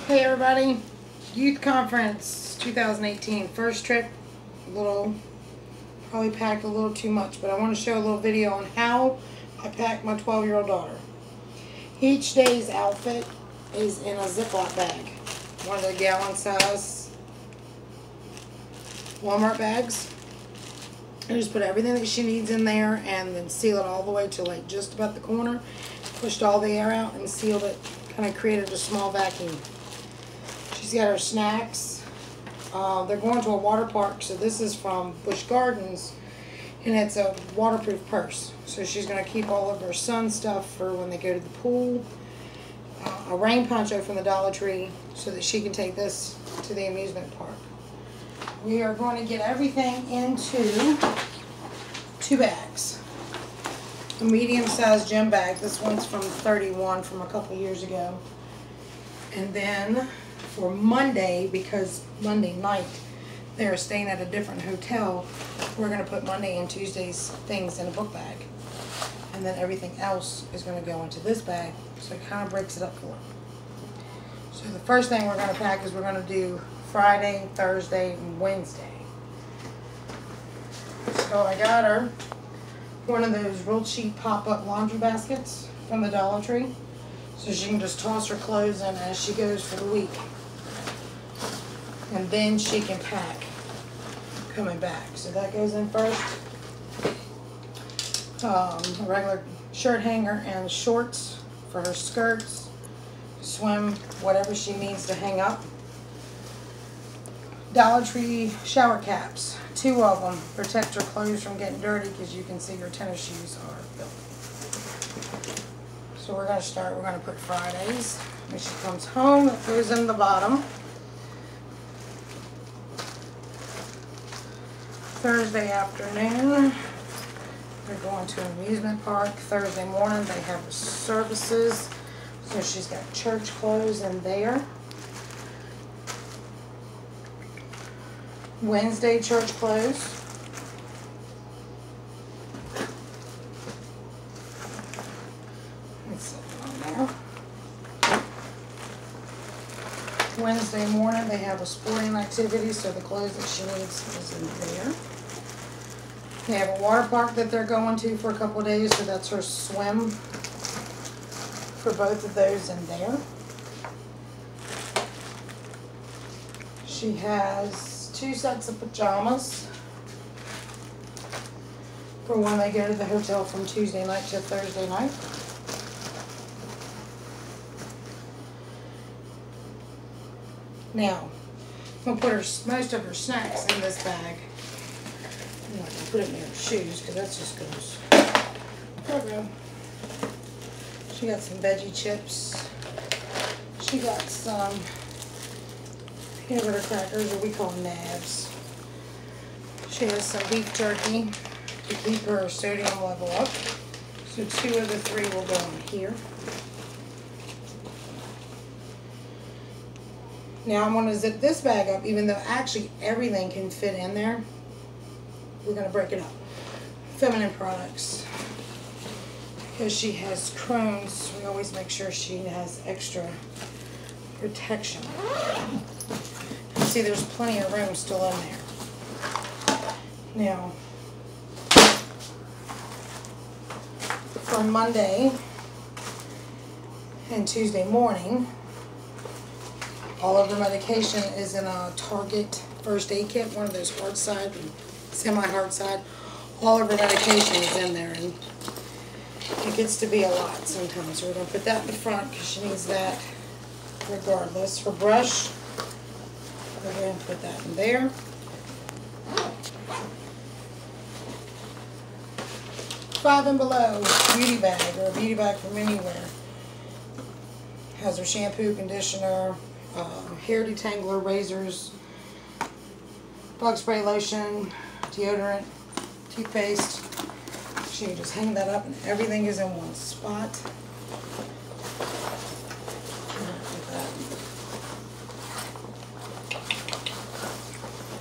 Hey everybody, Youth Conference 2018, first trip, probably packed a little too much, but I want to show a little video on how I packed my 12-year-old daughter. Each day's outfit is in a Ziploc bag, one of the gallon size Walmart bags. I just put everything that she needs in there and then seal it all the way to like just about the corner. Pushed all the air out and sealed it, kind of created a small vacuum. She's got her snacks. They're going to a water park, so this is from Busch Gardens, and it's a waterproof purse. So she's going to keep all of her sun stuff for when they go to the pool. A rain poncho from the Dollar Tree so that she can take this to the amusement park. We are going to get everything into 2 bags. A medium-sized gym bag. This one's from 31 from a couple years ago. And then for Monday, because Monday night they're staying at a different hotel, we're going to put Monday and Tuesday's things in a book bag. And then everything else is going to go into this bag, so it kind of breaks it up for her. So the first thing we're going to pack is we're going to do Friday, Thursday, and Wednesday. So I got her one of those real cheap pop-up laundry baskets from the Dollar Tree, so she can just toss her clothes in as she goes for the week. And then she can pack coming back. So that goes in first. A regular shirt hanger and shorts for her skirts, swim, whatever she needs to hang up. Dollar Tree shower caps, 2 of them, protect her clothes from getting dirty because you can see her tennis shoes are filthy. So we're going to start, we're going to put Fridays. When she comes home, it goes in the bottom. Thursday afternoon, they're going to an amusement park. Thursday morning, they have services. So she's got church clothes in there. Wednesday, church clothes. Let's set it on there. Wednesday morning, they have a sporting activity, so the clothes that she needs is in there. They have a water park that they're going to for a couple of days, so that's her swim for both of those in there. She has 2 sets of pajamas for when they go to the hotel from Tuesday night to Thursday night. Now, I'm going to put most of her snacks in this bag. I'm not going to put it in her shoes because that's just goes. There we go. She got some veggie chips. She got some peanut butter crackers, or we call them nabs. She has some beef jerky to keep her sodium level up. So 2 of the 3 will go in here. Now I'm going to zip this bag up, even though actually everything can fit in there. We're going to break it up. Feminine products. Because she has Crohn's, we always make sure she has extra protection. See, there's plenty of room still in there. Now, for Monday and Tuesday morning, all of her medication is in a Target first aid kit, one of those hard side and semi-hard side. All of her medication is in there, and it gets to be a lot sometimes. So we're going to put that in the front because she needs that regardless. Her brush, we're going to put that in there. Five and Below beauty bag, or a beauty bag from anywhere. Has her shampoo, conditioner, hair detangler, razors, bug spray lotion, deodorant, toothpaste. She can just hang that up and everything is in one spot.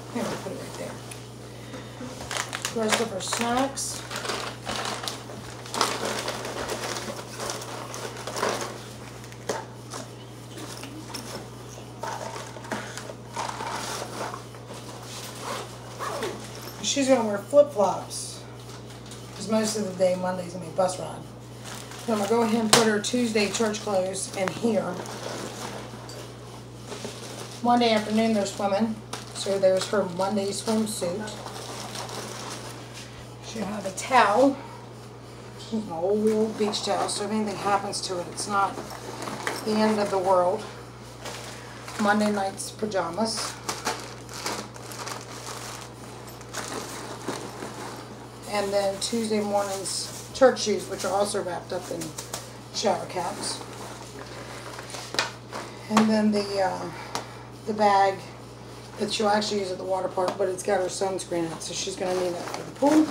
I'm going to put it right there. The rest of her snacks. she's going to wear flip-flops. Because most of the day, Monday's going to be a bus ride. So I'm going to go ahead and put her Tuesday church clothes in here. Monday afternoon, they're swimming. So there's her Monday swimsuit. She'll have a towel. An old beach towel, so if anything happens to it, it's not the end of the world. Monday night's pajamas. And then Tuesday morning's church shoes, which are also wrapped up in shower caps. And then the bag that she'll actually use at the water park, but it's got her sunscreen in it, so she's going to need that for the pool.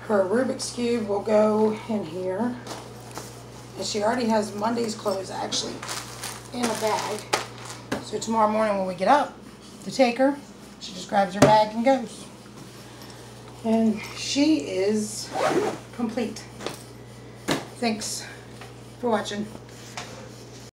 Her Rubik's Cube will go in here. And she already has Monday's clothes actually in a bag. So tomorrow morning when we get up to take her, she just grabs her bag and goes. And she is complete. Thanks for watching.